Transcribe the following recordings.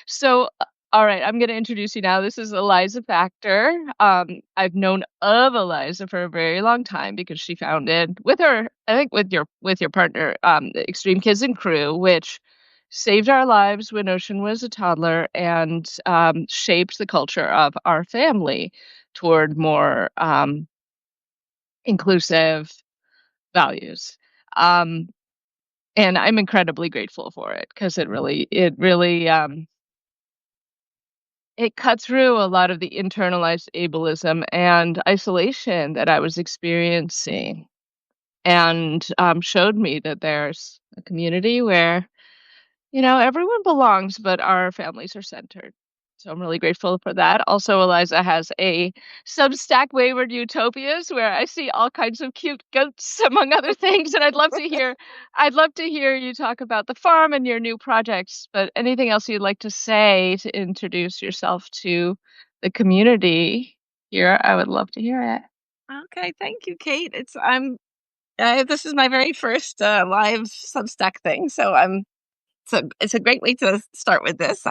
So, all right, I'm gonna introduce you now. This is Eliza Factor. I've known of Eliza for a very long time because she founded with her, I think with your partner, the Extreme Kids and Crew, which saved our lives when Ocean was a toddler and shaped the culture of our family toward more inclusive values. Um, and I'm incredibly grateful for it because it really it cut through a lot of the internalized ableism and isolation that I was experiencing and, showed me that there's a community where, everyone belongs, but our families are centered. So I'm really grateful for that. Also, Eliza has a Substack, Wayward Utopias, where I see all kinds of cute goats, among other things, and I'd love to hear you talk about the farm and your new projects, but anything else you'd like to say to introduce yourself to the community here, I would love to hear it. Okay, thank you, Kate. This is my very first live Substack thing, so it's a great way to start with this.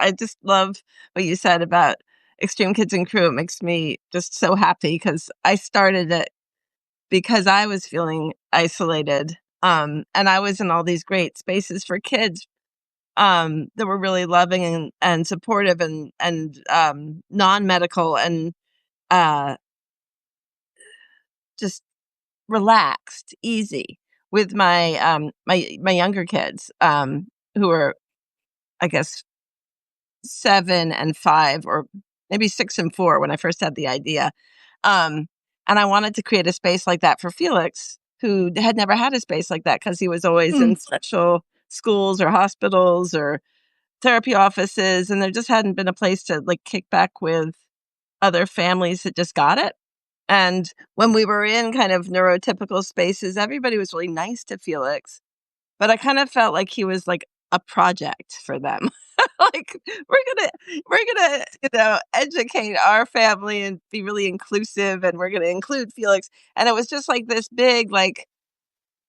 I just love what you said about Extreme Kids and Crew. It makes me just so happy because I started it because I was feeling isolated, and I was in all these great spaces for kids that were really loving and supportive and non-medical and uh, just relaxed, easy with my younger kids, who are, I guess, 7 and 5, or maybe 6 and 4 when I first had the idea. Um, and I wanted to create a space like that for Felix, who had never had a space like that because he was always Mm. in special schools or hospitals or therapy offices, and there just hadn't been a place to like kick back with other families that just got it. And when we were in kind of neurotypical spaces, everybody was really nice to Felix, but I kind of felt like he was like a project for them. Like we're gonna educate our family and be really inclusive, and we're gonna include Felix. And it was just like this big like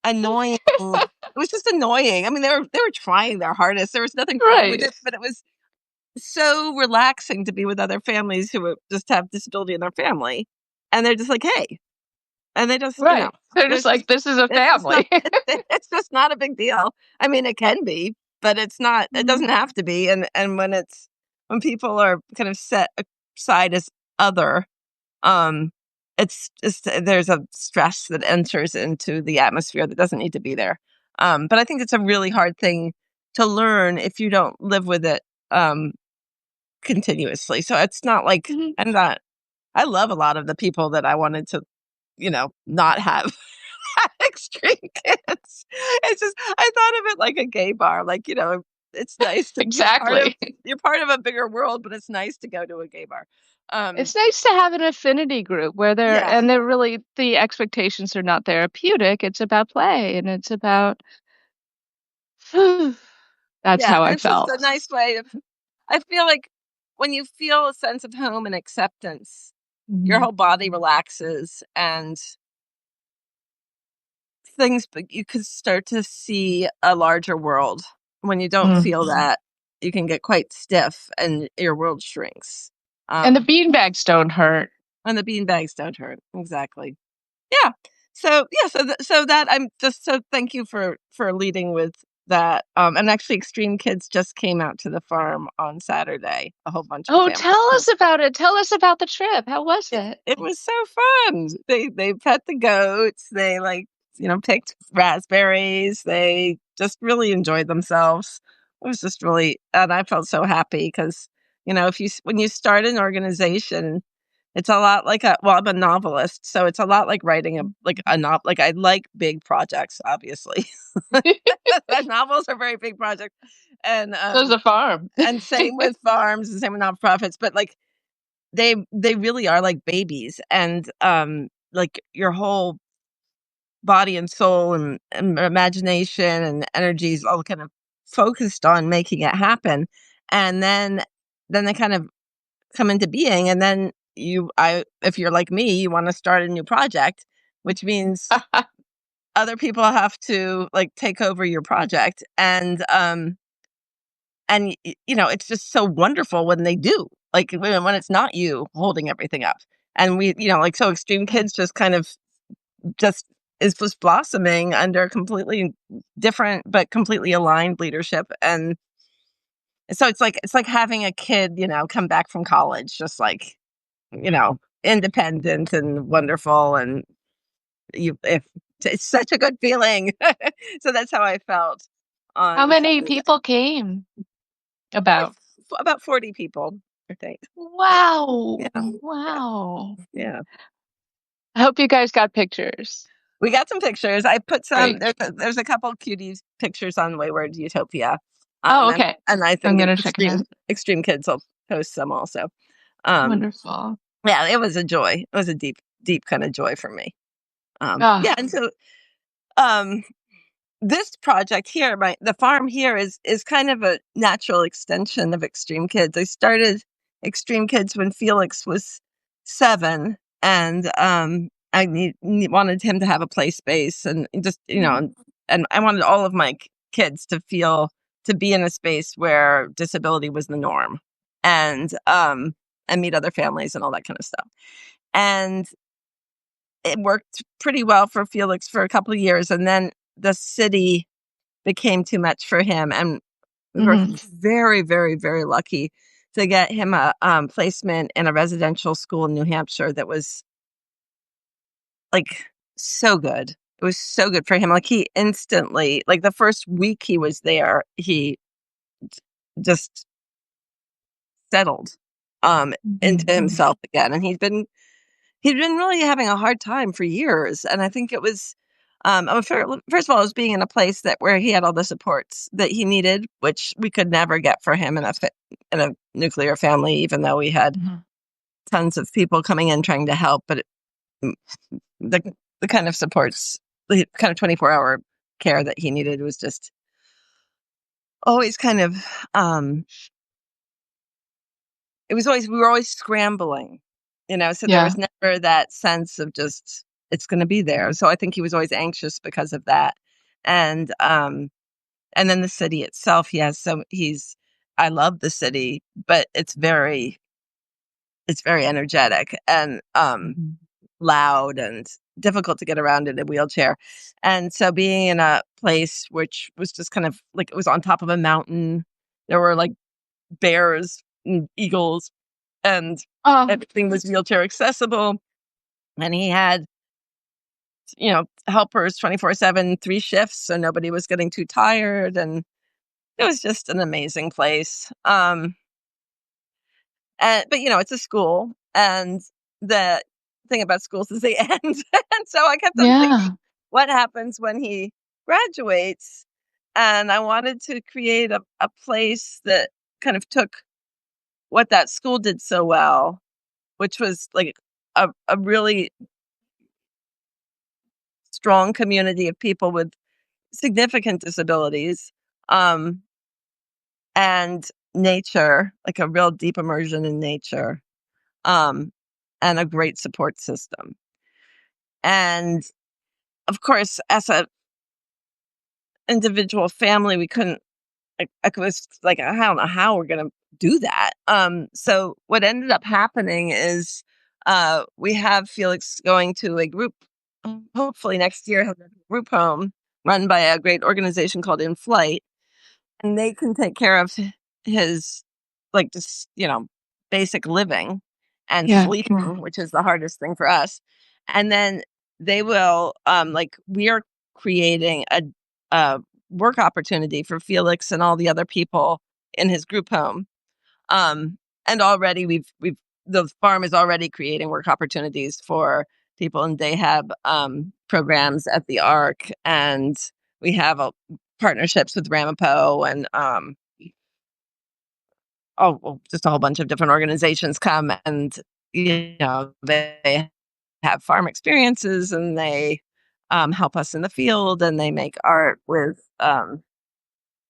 annoying. It was just annoying. I mean, they were trying their hardest. There was nothing wrong with Right, it, but it was so relaxing to be with other families who just have disability in their family, and they're just like, hey, and they just, right. They're just there's just like, "This is a it's just not family." it's just not a big deal. I mean, it can be, but it's not. It Mhm. doesn't have to be. And when people are kind of set aside as other, um, it's just there's a stress that enters into the atmosphere that doesn't need to be there. But I think it's a really hard thing to learn if you don't live with it um continuously. So it's not like Mhm. I'm not. I love a lot of the people that I wanted to, not have extreme kids. It's just I thought of it like a gay bar, like, it's nice to Exactly. you're part of a bigger world, but it's nice to go to a gay bar. Um, It's nice to have an affinity group where yeah. they're really the expectations are not therapeutic, it's about play and it's about that's Yeah, how and I it's just a felt. nice way of I feel like when you feel a sense of home and acceptance, your Mhm. whole body relaxes and things, but you could start to see a larger world. When you don't feel Mhm. that, you can get quite stiff and your world shrinks. And the Um, beanbags don't hurt. and the bean bags don't hurt. Exactly. Yeah. So yeah, so that I'm just so thank you for leading with that. And actually Extreme Kids just came out to the farm on Saturday, a whole bunch of Oh, families. tell us about it. Tell us about the trip. How was it? It was so fun. They pet the goats. They picked raspberries. They just really enjoyed themselves. It was just really, and I felt so happy because if when you start an organization, it's a lot like I'm a novelist, so it's a lot like writing a novel. Like I like big projects, obviously. And novels are very big projects, and There's um a farm. and same with farms and same with nonprofits. But like they really are like babies, and like your whole body and soul and imagination and energy is all kind of focused on making it happen, and then they kind of come into being, and then if you're like me, you want to start a new project, which means other people have to like take over your project, and it's just so wonderful when they do, like when it's not you holding everything up. And we, like, so Extreme Kids just kind of just is just blossoming under completely different but completely aligned leadership. And so it's like having a kid, come back from college, just like, independent and wonderful, and if it's such a good feeling. So that's how I felt How on many Saturday. people came? Like About. about 40 people, I think. Wow. Yeah, yeah, Wow. yeah. I hope you guys got pictures. We got some pictures. I put some. Great. There's a couple cuties pictures on Wayward Utopia, Oh, and okay. I I'm think gonna check it Extreme out. Extreme Kids will post some also. Um, Wonderful. yeah, it was a joy. It was a deep, deep kind of joy for me. Yeah, Ah, and so um, this project here, the farm here is kind of a natural extension of Extreme Kids. I started Extreme Kids when Felix was 7, and I wanted him to have a play space, and just and I wanted all of my kids to be in a space where disability was the norm, and meet other families and all that kind of stuff. And it worked pretty well for Felix for a couple of years, and then the city became too much for him, and we were mhm. very, very, very lucky to get him a placement in a residential school in New Hampshire that was like so good. It was so good for him. Like he instantly, like the first week he was there, he just settled into Mhm. himself again, and he'd been really having a hard time for years. And I think it was, first of all, it was being in a place where he had all the supports that he needed, which we could never get for him in a nuclear family, even though we had Mhm. tons of people coming in trying to help. But mm, the the kind of supports, the kind of 24-hour care that he needed was just always kind of, um, it was always we were always scrambling, so there Yeah. was never that sense of just, "It's gonna be there." So I think he was always anxious because of that. And, and then the city itself, yes, so I love the city, but it's very energetic and, Mhm. loud and difficult to get around in a wheelchair. And so being in a place which was just kind of like it was on top of a mountain, there were, like, bears and eagles, and Oh, everything was wheelchair accessible, and he had, helpers 24/7, 3 shifts, so nobody was getting too tired, and it was just an amazing place. But, it's a school, and the thing about schools is they end, and so I kept on thinking, yeah. "What happens when he graduates?" And I wanted to create a place that kind of took what that school did so well, which was, like, a really strong community of people with significant disabilities, um, and nature, like a real deep immersion in nature, um, and a great support system. And of course, as a individual family, we couldn't. I was like, I don't know how we're gonna do that. So what ended up happening is, we have Felix going to a group. Hopefully next year, he'll go to a group home run by a great organization called In Flight, and they can take care of his, like, just, basic living and Yeah. sleeping, which is the hardest thing for us. And then they will, like, we are creating a work opportunity for Felix and all the other people in his group home. Um, and already we've the farm is already creating work opportunities for people in day hab programs at the Arc, and we have partnerships with Ramapo and, oh, well, just a whole bunch of different organizations come, and they have farm experiences, and they help us in the field, and they make art with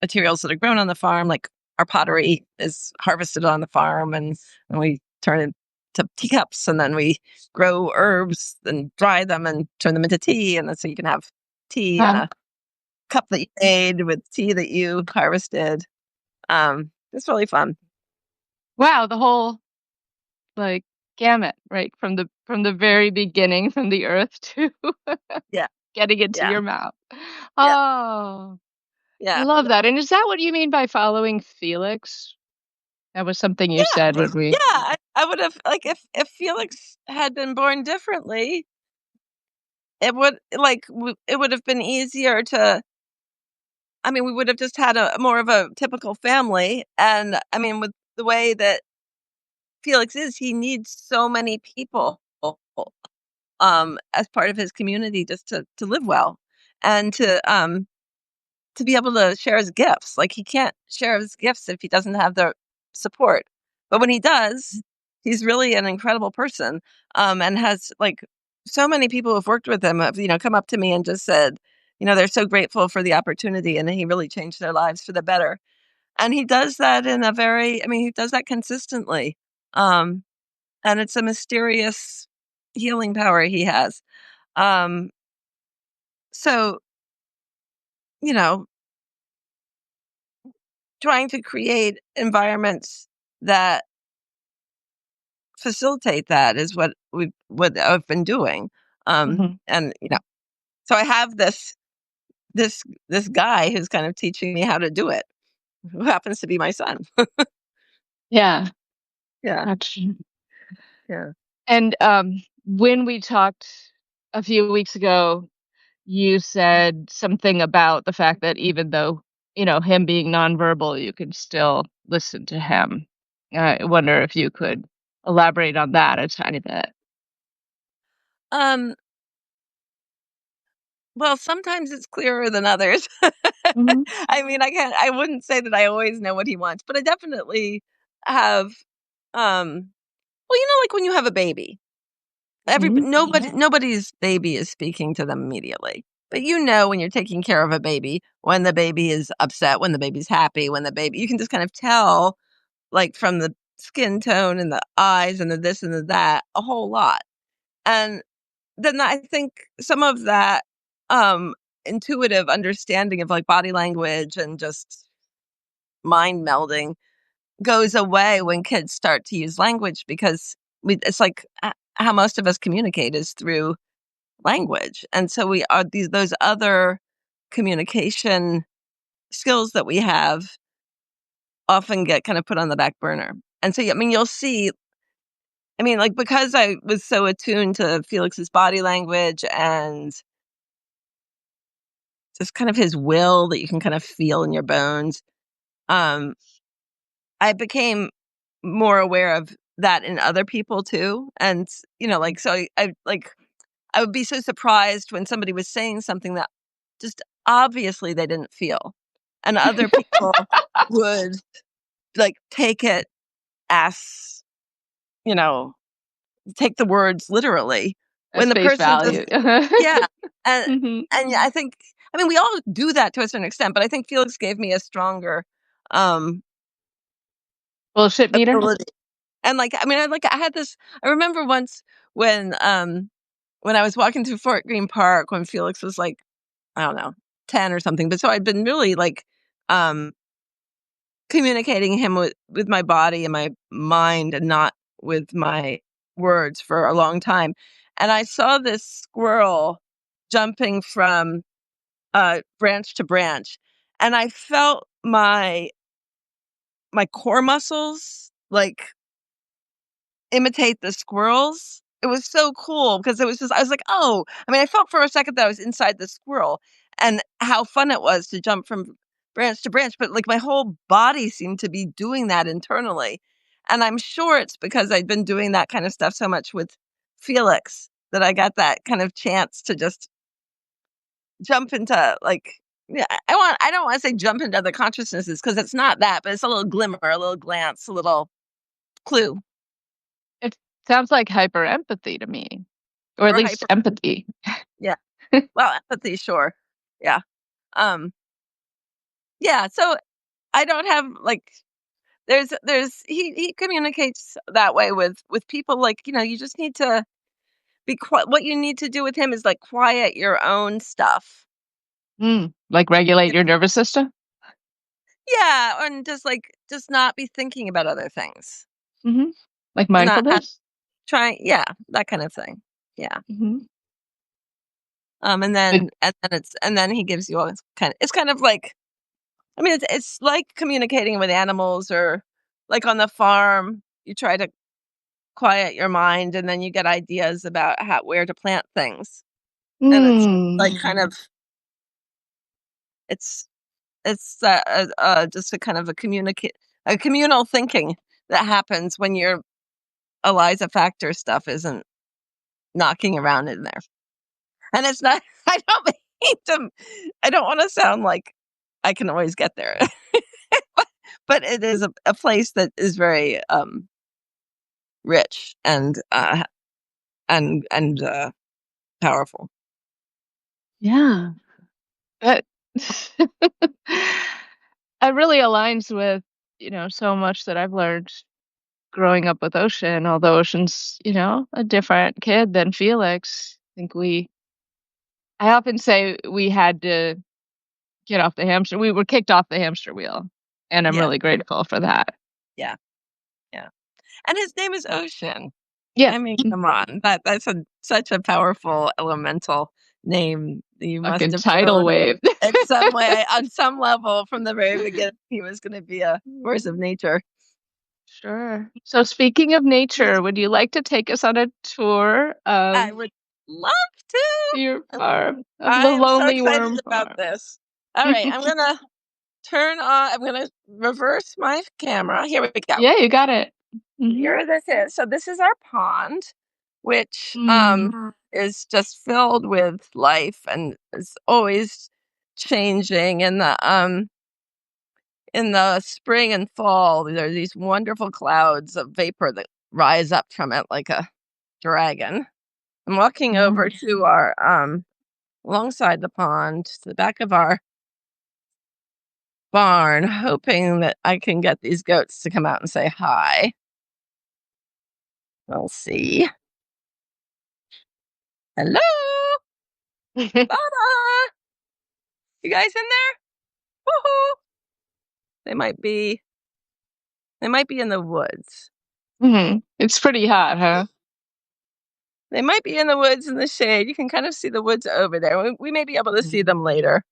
materials that are grown on the farm. Like our pottery is harvested on the farm, and we turn it to teacups, and then we grow herbs and dry them and turn them into tea, and then so you can have tea in Um, a cup that you made with tea that you harvested. It's really fun. Wow, the whole, like, gamut, right? From the very beginning, from the earth to Yeah, getting into yeah, your mouth. yeah, Oh, I yeah, love that, and is that what you mean by following Felix? That was something you yeah, said when we. yeah. I would have like if Felix had been born differently, it would have been easier to. I mean, we would have just had a more of a typical family, and I mean, with the way that Felix is, he needs so many people, as part of his community just to live well and to be able to share his gifts. Like, he can't share his gifts if he doesn't have the support. But when he does, he's really an incredible person, and has, like, so many people who've worked with him have, come up to me and just said, they're so grateful for the opportunity, and he really changed their lives for the better. And he does that in a very I mean, he does that consistently, um, and it's a mysterious healing power he has. Um, so, you know, trying to create environments that facilitate that is what I've been doing. Mhm. And so I have this this guy who's kind of teaching me how to do it, who happens to be my son. Yeah, Yeah, gotcha. yeah. And, when we talked a few weeks ago, you said something about the fact that even though, him being nonverbal, you can still listen to him. I wonder if you could elaborate on that a tiny bit. Um, well, sometimes it's clearer than others. Mhm, I mean, I wouldn't say that I always know what he wants, but I definitely have well, like when you have a baby. mhm. Nobody's baby is speaking to them immediately. But when you're taking care of a baby, when the baby is upset, when the baby's happy, when the baby you can just kind of tell, like, from the skin tone and the eyes and the this and the that, a whole lot. And then I think some of that intuitive understanding of, like, body language and just mind melding goes away when kids start to use language, because it's like how most of us communicate is through language. And so we are those other communication skills that we have often get kind of put on the back burner. And so, I mean, you'll see, I mean, like, because I was so attuned to Felix's body language and just kind of his will that you can kind of feel in your bones, um, I became more aware of that in other people too. And, like, so I would be so surprised when somebody was saying something that just obviously they didn't feel. And other people would, like, take it as, you know, take the words literally At when the face person just value. yeah. And Mhm. yeah, I mean, we all do that to a certain extent, but I think Felix gave me a stronger um Bullshit meter? ability. And, like, I mean, I had this I remember once when I was walking through Fort Greene Park when Felix was, like, I don't know, 10 or something, but so I'd been really, like, um, communicating him with my body and my mind and not with my words for a long time, and I saw this squirrel jumping from, branch to branch, and I felt my core muscles, like, imitate the squirrels. It was so cool because it was just I was like, "Oh." I mean, I felt for a second that I was inside the squirrel and how fun it was to jump from branch to branch, but, like, my whole body seemed to be doing that internally, and I'm sure it's because I'd been doing that kind of stuff so much with Felix that I got that kind of chance to just jump into, like, yeah, I don't wanna say jump into other consciousnesses because it's not that, but it's a little glimmer, a little glance, a little clue, It sounds like hyper empathy to me, or at or least hyper empathy. yeah. Well, empathy, sure. Yeah. Um, yeah, so I don't have, like there's he communicates that way with people, like, you just need to be what you need to do with him is, like, quiet your own stuff. Like regulate You your nervous system? Yeah, and just not be thinking about other things. Mhm. Like Not have mindfulness? trying yeah, that kind of thing. Yeah. Mhm. And Like then he gives you all this it's kind of like I mean, it's like communicating with animals or like on the farm, you try to quiet your mind and then you get ideas about where to plant things. And it's like mm. kind of it's just a kind of a communal thinking that happens when your Eliza Factor stuff isn't knocking around in there. And it's not I don't mean to I don't wanna sound like I can always get there. But it is a place that is very, rich and powerful. Yeah. That It really aligns with, so much that I've learned growing up with Ocean, although Ocean's, a different kid than Felix. I often say we had to get off the hamster we were kicked off the hamster wheel, and I'm Yeah, really grateful for that. yeah, yeah. And his name is Ocean. Yeah. I mean, come on. That's such a powerful elemental name. You must Fucking have tidal known wave. in some way, on some level from the very beginning, he was gonna be a force of nature. Sure. So speaking of nature, would you like to take us on a tour I of would love to. your farm, of I the am so Lonely excited Worm about farm? this. All right, I'm gonna reverse my camera. Here we go. Yeah, you got it. Mhm. Here this is. So this is our pond, which Mm. is just filled with life and is always changing. In the spring and fall, there are these wonderful clouds of vapor that rise up from it like a dragon. I'm walking over Mm. to our alongside the pond to the back of our barn, hoping that I can get these goats to come out and say hi. We'll see. Hello, Baba. You guys in there? Woohoo! They might be. They might be in the woods. Mhm. It's pretty hot, huh? They might be in the woods in the shade. You can kind of see the woods over there. We may be able to see Mhm. them later,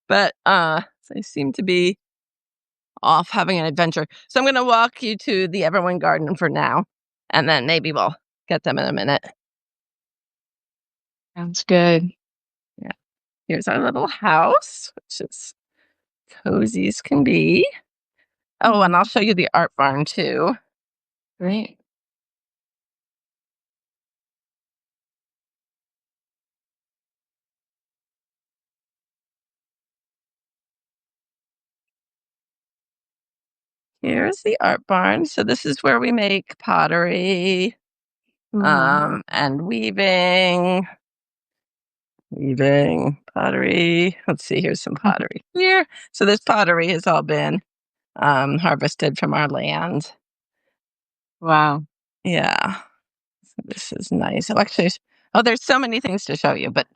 but they seem to be off having an adventure. So I'm going to walk you to the Everyone Garden for now, and then maybe we'll get them in a minute. Sounds good. Yeah. Here's our little house, which is cozy as can be. Oh, and I'll Mhm. show you the art barn too. Great. Here's the art barn. So this is where we make pottery, Ooh. and weaving pottery. Let's see, here's some pottery here. So this pottery has all been harvested from our land. Wow. Yeah, so this is nice. Oh, actually, there's so many things to show you, but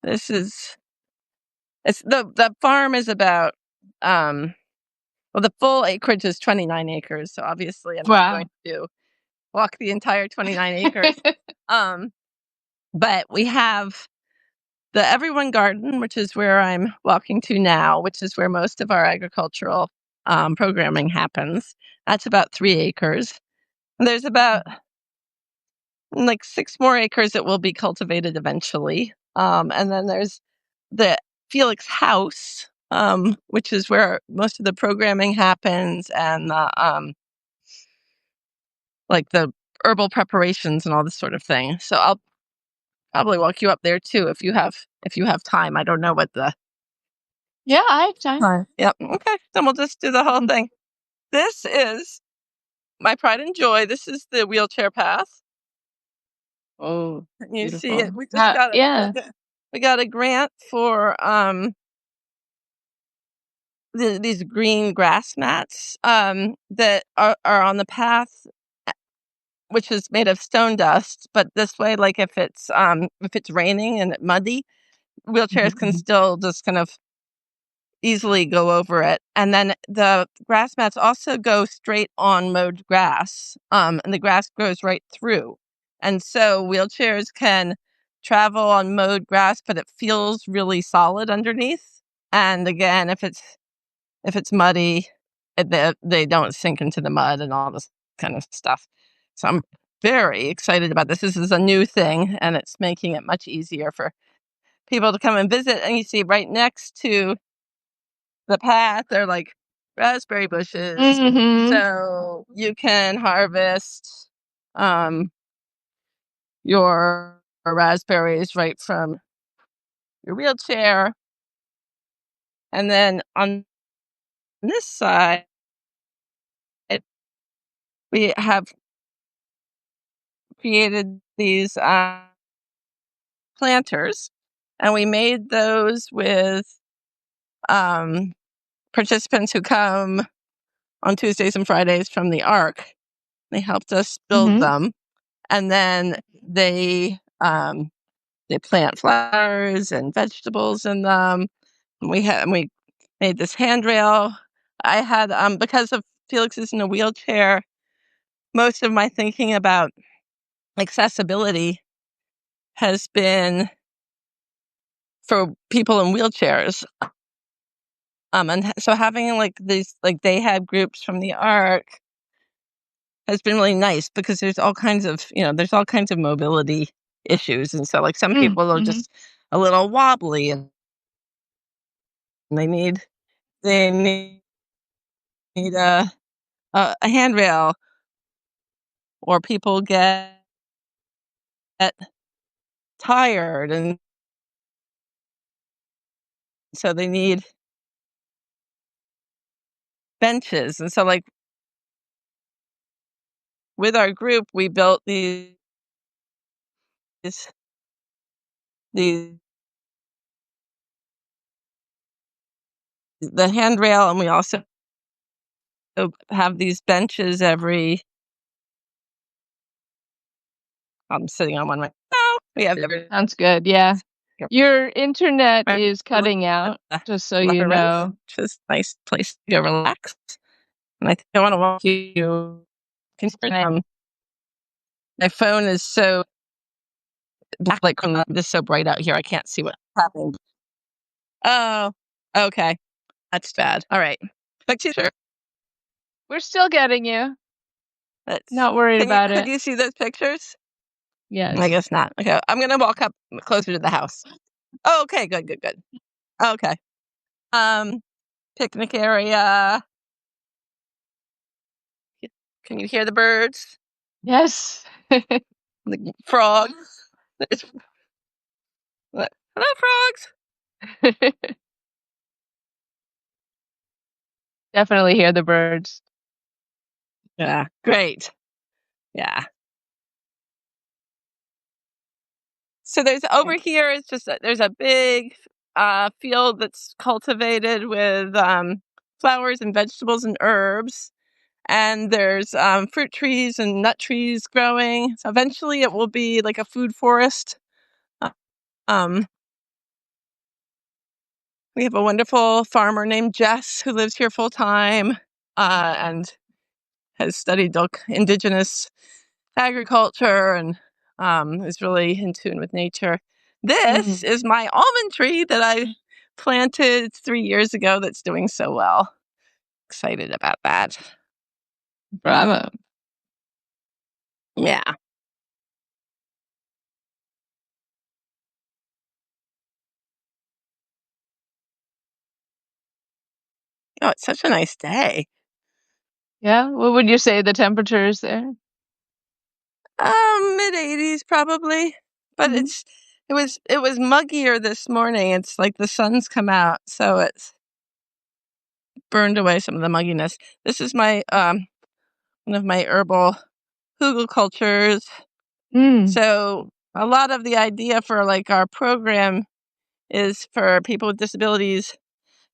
this is the farm is about well, the full acreage is 29 acres. So obviously, I'm not going Wow. to walk the entire 29 acres. Um, but we have the Everyone Garden, which is where I'm walking to now, which is where most of our agricultural programming happens. That's about 3 acres. There's about like 6 more acres that will be cultivated eventually. And then there's the Felix house, which is where most of the programming happens and the herbal preparations and all this sort of thing. So I'll probably walk you up there too if you have time. I don't know what the Yeah, I have time. time. Yep. Okay. Then we'll just do the whole thing. This is my pride and joy. This is the wheelchair path. Oh, You see it. beautiful. Yeah. We got a grant for these green grass mats that are on the path, which is made of stone dust. But this way, like if it's raining and muddy, wheelchairs can still just kind of easily go over it. And then the grass mats also go straight on mowed grass, and the grass grows right through. And so wheelchairs can travel on mowed grass, but it feels really solid underneath. And again, if it's muddy, they don't sink into the mud and all this kind of stuff. So I'm very excited about this. This is a new thing, and it's making it much easier for people to come and visit. And you see right next to the path, they're like raspberry bushes. Mhm. So you can harvest um, your raspberries right from your wheelchair. And then on this side, we have created these planters, and we made those with um, participants who come on Tuesdays and Fridays from the ARC. They helped us build Mhm. them, and then they plant flowers and vegetables in them. We made this handrail. I had because of Felix is in a wheelchair, most of my thinking about accessibility has been for people in wheelchairs. So having like these, like they had groups from the ARC has been really nice because there's all kinds of mobility issues. And so like some people are Mhm. just a little wobbly and they need a handrail, or people get tired and so they need benches. And so like with our group, we built these the handrail, and we also have these benches every I'm sitting on one right now. We have every Sounds good, yeah. Your internet is cutting out, just so you room, know. which is a nice place to go relax. And I think I want to walk you. My phone is so black, like it's so bright out here. I can't see what's happening. Oh, okay. That's bad. All right. Picture. We're still getting you. Let's. Not worried Can you? about Could it. you see those pictures? I Yes. guess not. Okay. I'm gonna walk up closer to the house. Oh, okay. Good. Good. Good. Okay. Um, picnic area. Can you hear the birds? Yes. The frogs. There's, hello, frogs. Definitely hear the birds. Yeah. Great. Yeah. So there's over here. It's just there's a big field that's cultivated with flowers and vegetables and herbs, and there's fruit trees and nut trees growing. So eventually, it will be like a food forest. Uh, Um, we have a wonderful farmer named Jess who lives here full time and has studied indigenous agriculture and is really in tune with nature. This Mm. is my almond tree that I planted 3 years ago that's doing so well. Excited about that. Bravo. Yeah. Oh, it's such a nice day. Yeah? What would you say the temperature is there? Mid 80s probably. But Mhm. it was muggier this morning. It's like the sun's come out, so it's burned away some of the mugginess. This is my one of my herbal hugel cultures. Mm. So a lot of the idea for like our program is for people with disabilities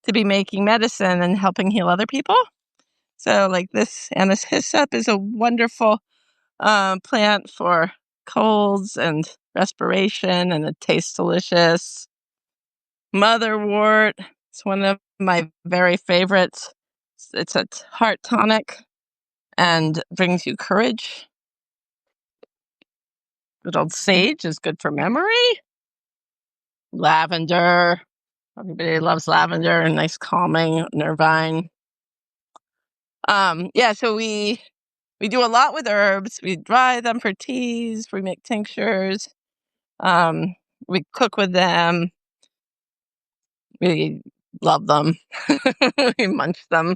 to be making medicine and helping heal other people. So like this hyssop is a wonderful plant for colds and respiration, and it tastes delicious. Motherwort. It's one of my very favorites. It's a heart tonic and brings you courage. Good old sage is good for memory. Lavender. Everybody loves lavender and nice calming. Nervine. Yeah, so we do a lot with herbs. We dry them for teas. We make tinctures. We cook with them. We love them. We munch them.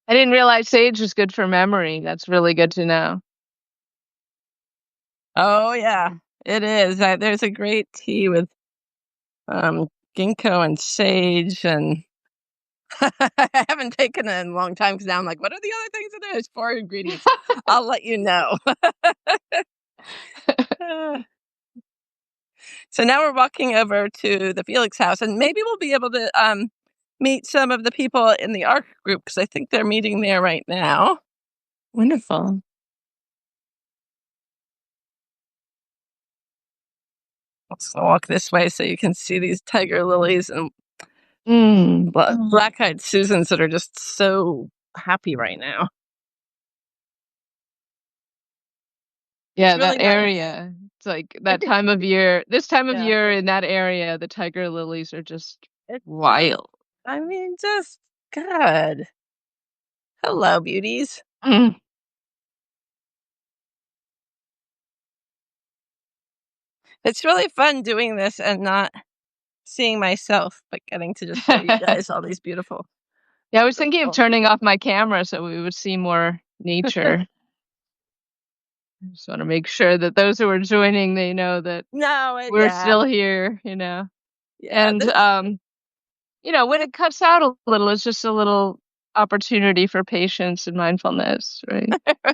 I didn't realize sage is good for memory. That's really good to know. Oh yeah, it is. There's a great tea with ginkgo and sage, and I haven't taken it in a long time because now I'm like, what are the other things in there? There's 4 ingredients. I'll let you know. So now we're walking over to the Felix house, and maybe we'll be able to meet some of the people in the art group because I think they're meeting there right now. Wonderful. Let's walk this way so you can see these tiger lilies and Mm. black-eyed Susans that are just so happy right now. Yeah, It's really that nice. area. It's like that time of year. This time of Yeah. year in that area, the tiger lilies are just It's wild. I mean, just good. Hello, beauties. Mm. It's really fun doing this and not seeing myself, but getting to just show you guys all these beautiful. Yeah, I was thinking of beautiful- turning off my camera so we would see more nature. I just want to make sure that those who are joining, they know that No, we're still here, you know. yeah. And when it cuts out a little, it's just a little opportunity for patience and mindfulness, right?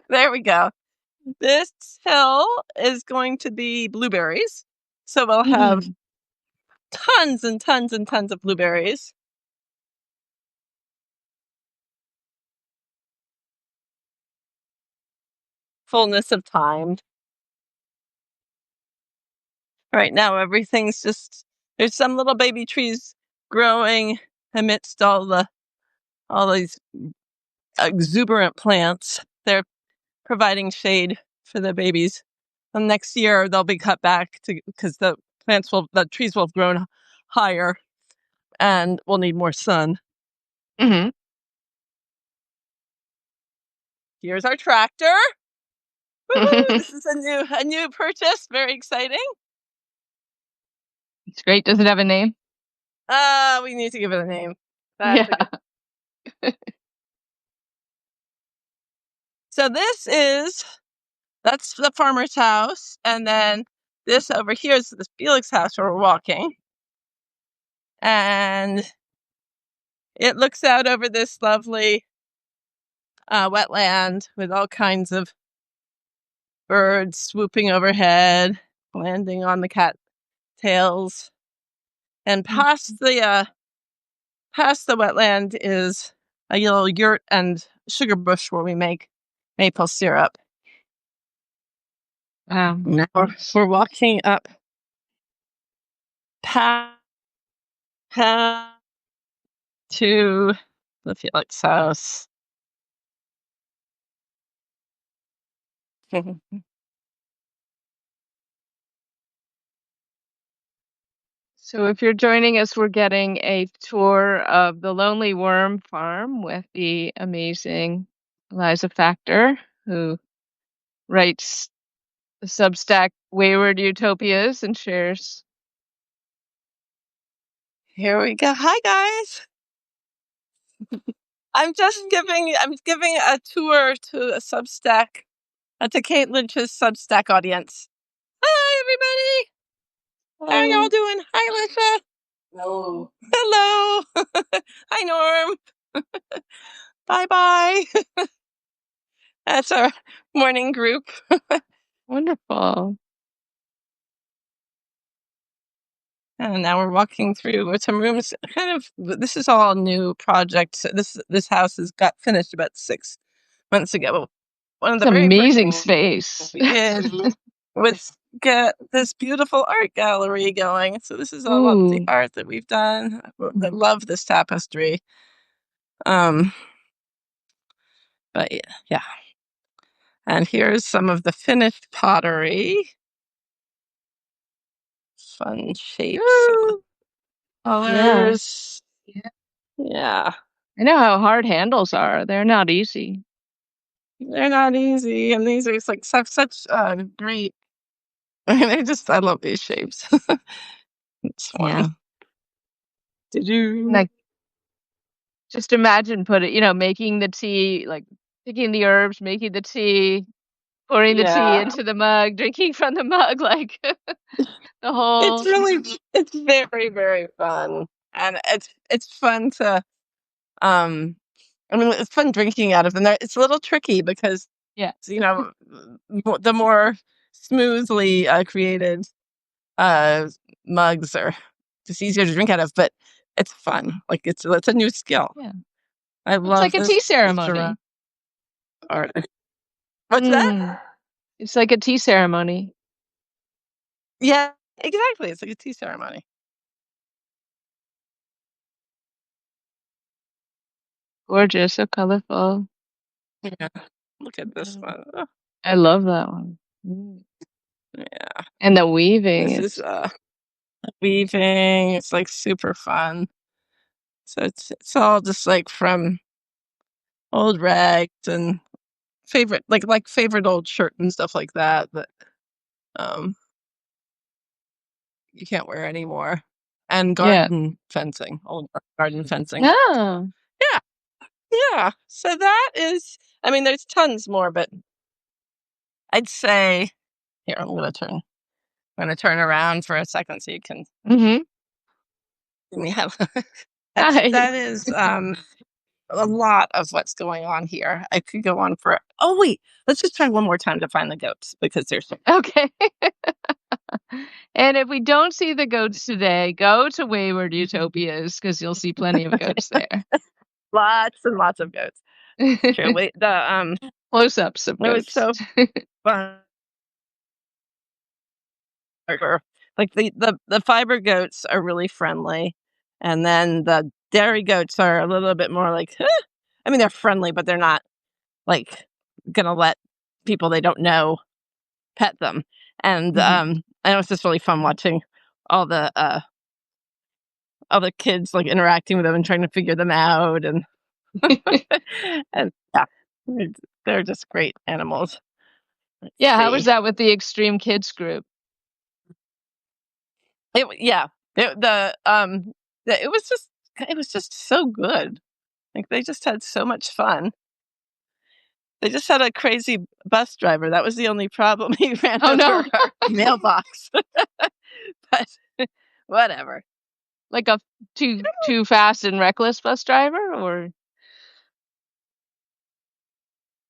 There we go. This hill is going to be blueberries, so we'll have Mm. tons and tons and tons of blueberries. Fullness of time. Right now, everything's just there's some little baby trees growing amidst all these exuberant plants. They're providing shade for the babies. And next year they'll be cut back because the trees will have grown higher and we'll need more sun. Hmm. Here's our tractor. Woo-hoo! This is a new purchase. Very exciting. It's great. Does it have a name? We need to give it a name. Yeah. So that's the farmer's house, and then this over here is the Felix house where we're walking, and it looks out over this lovely wetland with all kinds of birds swooping overhead, landing on the cattails, and past the wetland is a little yurt and sugar bush where we make maple syrup. Wow. Now we're walking up past to the Felix house. So if you're joining us, we're getting a tour of the Lonely Worm Farm with the amazing Eliza Factor, who writes the Substack Wayward Utopias and shares. Here we go. Hi guys. I'm giving a tour to a Substack, to Kate Lynch's Substack audience. Hi everybody. How are y'all doing? Hi Alicia. Hello. Hello. Hi Norm. Bye bye. That's our morning group. Wonderful. And now we're walking through with some rooms. This is all a new project. This house got finished about 6 months ago. One of the It's very first amazing things space. we did with get this beautiful art gallery going. So this is all of the Ooh, art that we've done. I love this tapestry. Um, but yeah, and here's some of the finished pottery. Fun shapes and ooh, yeah. colors. Yeah, I know how hard handles are. They're not easy. they're not easy, and these are like such great. I mean, I love these shapes. It's fun. Yeah. Did And, you? like, just imagine making the tea, like, picking the herbs, making the tea, pouring the tea Yeah, into the mug, drinking from the mug, like, the it's whole really it's very very fun, and it's fun to um. I mean, it's fun drinking out of them. It's a little tricky because yeah, you know the more smoothly created uh, mugs are just easier to drink out of, but it's fun. Like it's a new skill. yeah. I It's love like a tea this ceramic ceremony. art. What's that? Mm. It's like a tea ceremony. Yeah, exactly. It's like a tea ceremony. Gorgeous, so colorful. Yeah. Look at this Mm. one. Oh, I love that one. Mm. yeah. And the weaving, This is it's weaving. It's like super fun. So it's all just like from old rags and favorite old shirt and stuff like that that um you can't wear anymore. And yeah. garden fencing, old garden fencing. Oh, Yeah, yeah. So that is, I mean, there's tons more, but I'd say here I'm gonna turn around for a second so you can mhm. see me have Hi. that is a lot of what's going on here. I could go on for oh wait, let's just try one more time to find the goats because there's Okay. And if we don't see the goats today, go to Wayward Utopias because 'cause you'll see plenty of goats there. lots and lots of goats. It's true. Wait, the Close-ups of it was goats. so fun. Like the fiber goats are really friendly, and then the dairy goats are a little bit more like, I mean, they're friendly, but they're not like gonna let people they don't know pet them. And Mhm. I know it's just really fun watching all the uh, all the kids like interacting with them and trying to figure them out, and and yeah, they're just great animals. Let's Yeah, how was see. that with the extreme kids group? Yeah, it it was just so good. Like they just had so much fun. They just had a crazy bus driver. That was the only problem. He ran Oh, over no. our mailbox, but whatever. Like a too fast and reckless bus driver? Or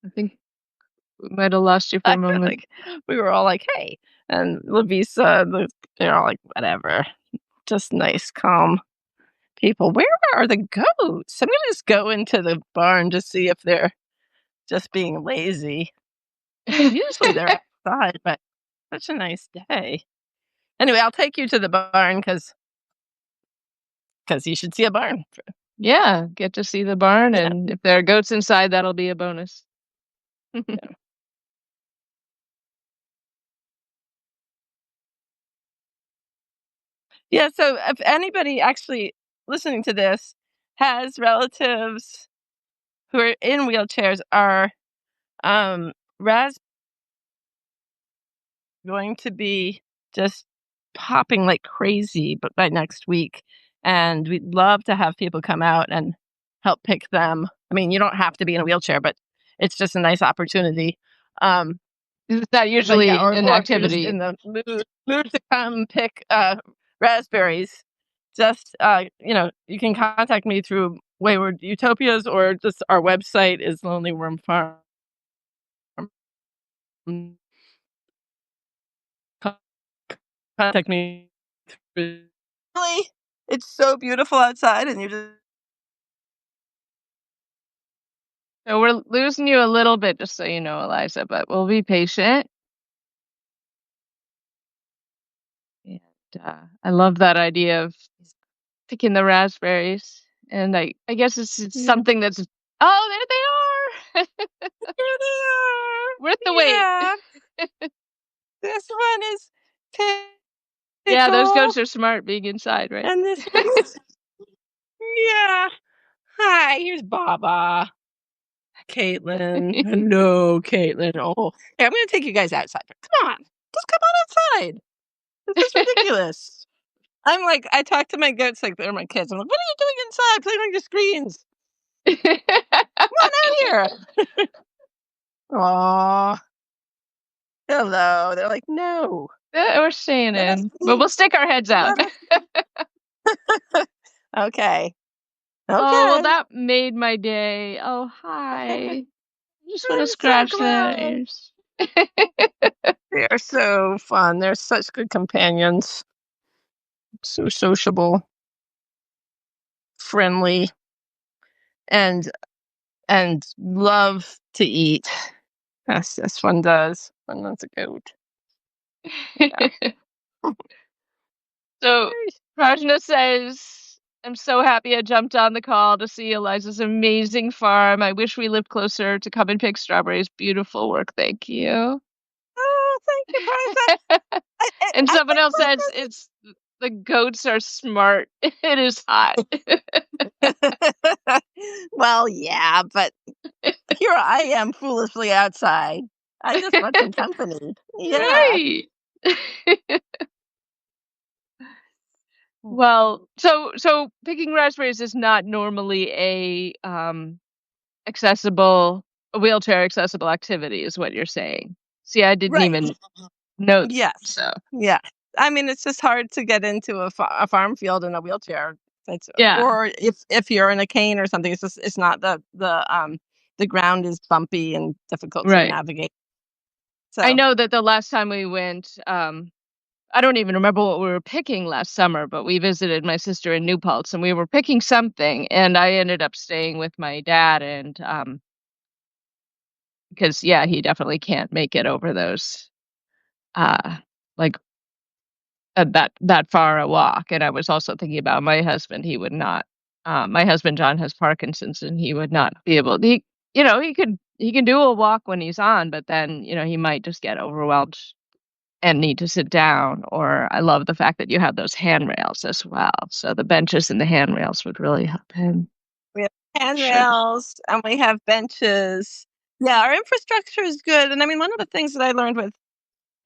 I think we might have lost you for I a feel moment. like we were all like, "Hey," and Lavisa, they're all like, "Whatever." Just nice, calm people. Where are the goats? I'm gonna just go into the barn to see if they're just being lazy. Usually they're outside, but such a nice day. Anyway, I'll take you to the barn because you should see a barn. Yeah, get to see the barn, Yeah. and if there are goats inside, that'll be a bonus. Yeah, so if anybody actually listening to this has relatives who are in wheelchairs, are Raz going to be just popping like crazy but by next week. And we'd love to have people come out and help pick them. I mean, you don't have to be in a wheelchair, but it's just a nice opportunity. Um, Is that but yeah, usually an or if you're just activity? in the mood to come pick raspberries, just you can contact me through Wayward Utopias or just our website is Lonely Worm Farm. Contact me. Really, it's so beautiful outside, and you're just So we're losing you a little bit, just so you know, Eliza, but we'll be patient. I love that idea of picking the raspberries, and I guess it's Yeah. something that's oh, there they are! Here Worth the they wait. are. Yeah. This one is Yeah, those Pickle, goats are smart being inside, right? and this one is yeah. Hi, here's Baba. Caitlin. Hello, Caitlin. Oh, hey, I'm gonna take you guys outside. Come on. Just come on outside. This is ridiculous. I'm like, I talk to my goats like they're my kids. I'm like, what are you doing inside playing on your screens? Come on out here. Aw. Hello. They're like, no. Yeah, we're staying Let us in, but be. we'll stick our heads out. Let us. Okay. Oh, well, Okay. that made my day. Oh, hi. Just want to I'm so scratch their glad. ears. They are so fun. They're such good companions. So sociable, friendly, and love to eat. As one does. One loves a goat. Yeah. So, Prajna says, I'm so happy I jumped on the call to see Eliza's amazing farm. I wish we lived closer to come and pick strawberries. Beautiful work. Thank you. Oh, thank you, Price. And I someone else says it's the goats are smart. It is hot. think well, yeah, but here I am foolishly outside. I just want some company. Yeah. Right. Well, so picking raspberries is not normally a wheelchair accessible activity is what you're saying. See, I didn't Right. even know that. Yes. So, Yeah. I mean, it's just hard to get into a farm field in a wheelchair. It's, yeah. or if you're in a cane or something, it's not the ground is bumpy and difficult to Right. navigate. I So know that the last time we went, I don't even remember what we were picking last summer, but we visited my sister in New Paltz and we were picking something and I ended up staying with my dad and because yeah, he definitely can't make it over those uh like that far a walk. And I was also thinking about my husband, he would not my husband John has Parkinson's and he would not be able he can do a walk when he's on, but then, he might just get overwhelmed and need to sit down, or I love the fact that you have those handrails as well. So the benches and the handrails would really help him. we have Sure. handrails and we have benches. Yeah, our infrastructure is good. And I mean, one of the things that I learned with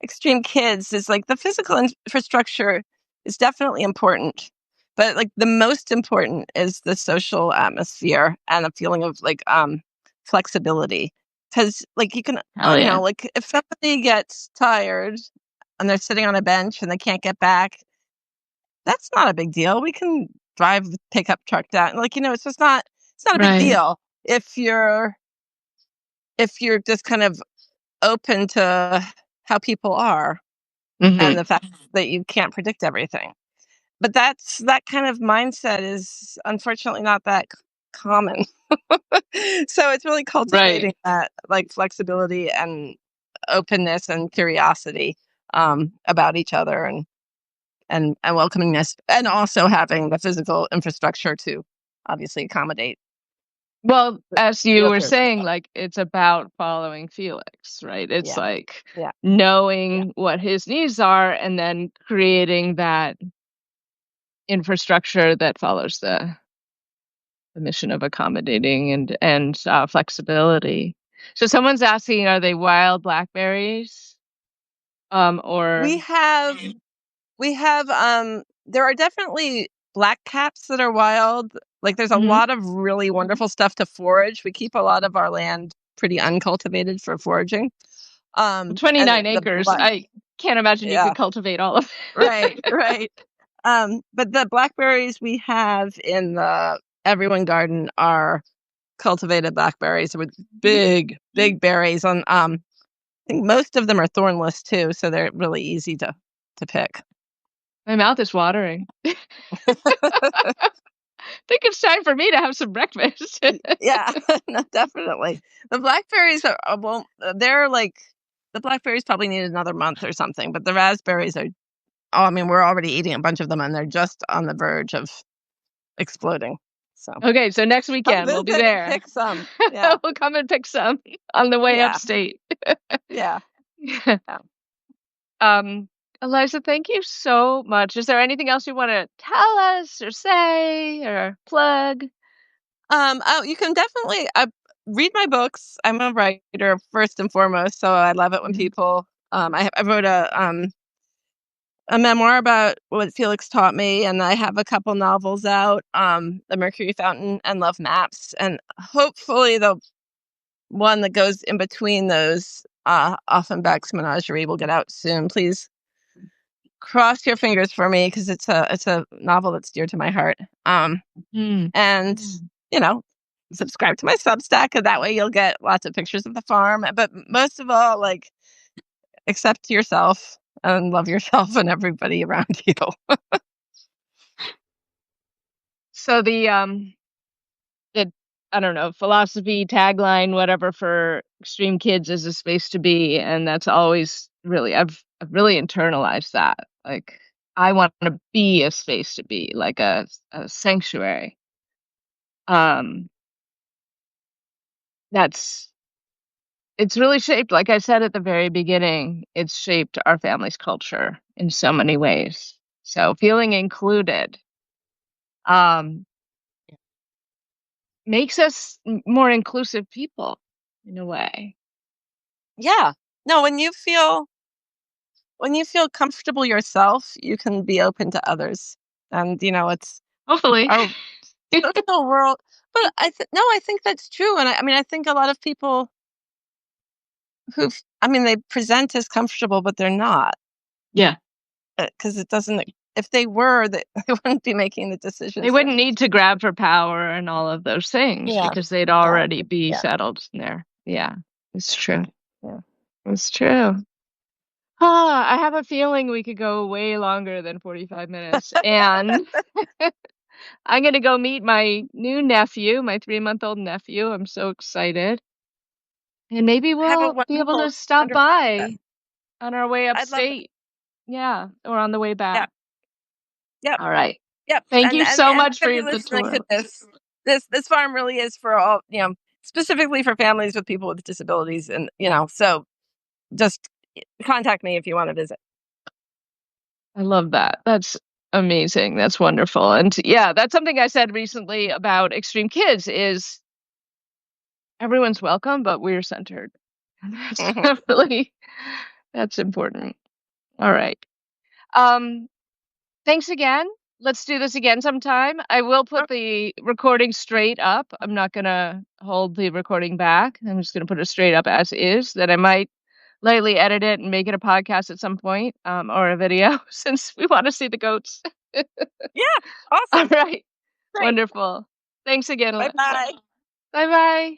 extreme kids is like the physical infrastructure is definitely important, but like the most important is the social atmosphere and a feeling of like flexibility. Because like you can, Hell yeah. like if somebody gets tired and they're sitting on a bench and they can't get back, that's not a big deal. We can drive the pickup truck down. Like it's not a big Right. deal if you're just kind of open to how people are and Mhm. the fact that you can't predict everything. But that kind of mindset is unfortunately not that common. So it's really Right. cultivating that like flexibility and openness and curiosity about each other and welcomingness and also having the physical infrastructure to obviously accommodate Well, as you were wheelchairs and saying, stuff. like, it's about following Felix, right? It's Yeah. like Yeah. Yeah. knowing what his needs are and then creating that infrastructure that follows the mission of accommodating and flexibility. So someone's asking, are they wild blackberries? Or We have there are definitely black caps that are wild. Like there's a mhm. lot of really wonderful stuff to forage. We keep a lot of our land pretty uncultivated for foraging. And 29 the acres. black I can't imagine you yeah, could cultivate all of right, it. right. But the blackberries we have in the everyone garden are cultivated blackberries with big, big berries on I think most of them are thornless too, so they're really easy to pick. My mouth is watering. Think it's time for me to have some breakfast. Yeah, no, definitely. The blackberries they're like the blackberries probably need another month or something, but the raspberries oh, I mean, we're already eating a bunch of them, and they're just on the verge of exploding. So Okay, so next come weekend we'll be visit and there. pick some. Yeah, We'll come and pick some on the way yeah, upstate. yeah, yeah. Um, Eliza, thank you so much. Is there anything else you wanna tell us or say or plug? Oh, you can definitely read my books. I'm a writer first and foremost, so I love it when Mhm. people. I wrote a memoir about what Felix taught me, and I have a couple novels out, The Mercury Fountain and Love Maps, and hopefully the one that goes in between those, Offenbach's Menagerie will get out soon. Please cross your fingers for me because it's a novel that's dear to my heart. Mm. And you know, subscribe to my Substack, and that way you'll get lots of pictures of the farm. But most of all, like accept yourself and love yourself and everybody around you. So the I don't know, philosophy, tagline, whatever for Extreme Kids is a space to be, and that's always really I've really internalized that. Like I want to be a space to be, like a sanctuary. Um that's it's really shaped, like I said at the very beginning, it's shaped our family's culture in so many ways. So feeling included um makes us more inclusive people in a way. Yeah. No, when you feel comfortable yourself, you can be open to others. And it's Hopefully. our social world. But no, I think that's true. And I mean, I think a lot of people I mean, they present as comfortable, but they're not, Yeah. because it doesn't. If they were, they wouldn't be making the They decisions they're wouldn't need making. to grab for power and all of those things Yeah, because they'd already exactly. be Yeah, settled in there. Yeah, it's true. yeah. It's true. Ah, I have a feeling we could go way longer than 45 minutes. And I'm gonna go meet my new nephew, my 3-month-old nephew. I'm so excited. And maybe Have a we'll be able wonderful, to stop wonderful weekend. by on our way I'd love that. upstate. Yeah, or on the way Yeah, back. yep, All right. yep. Thank And you and so and much for anybody the listening to tour. this farm really is for all, specifically for families with people with disabilities, and so just contact me if you want to visit. I love that. That's amazing. That's wonderful. And yeah, that's something I said recently about Extreme Kids is everyone's welcome, but we're centered. And that's Mhm. really that's important. All right. Um, thanks again. Let's do this again sometime. I will put the recording straight up. I'm not gonna hold the recording back. I'm just gonna put it straight up as is. Then I might lightly edit it and make it a podcast at some point, or a video since we want to see the goats. Yeah, All awesome, right. great. Wonderful. Thanks again, Bye Alexa. bye. Bye bye.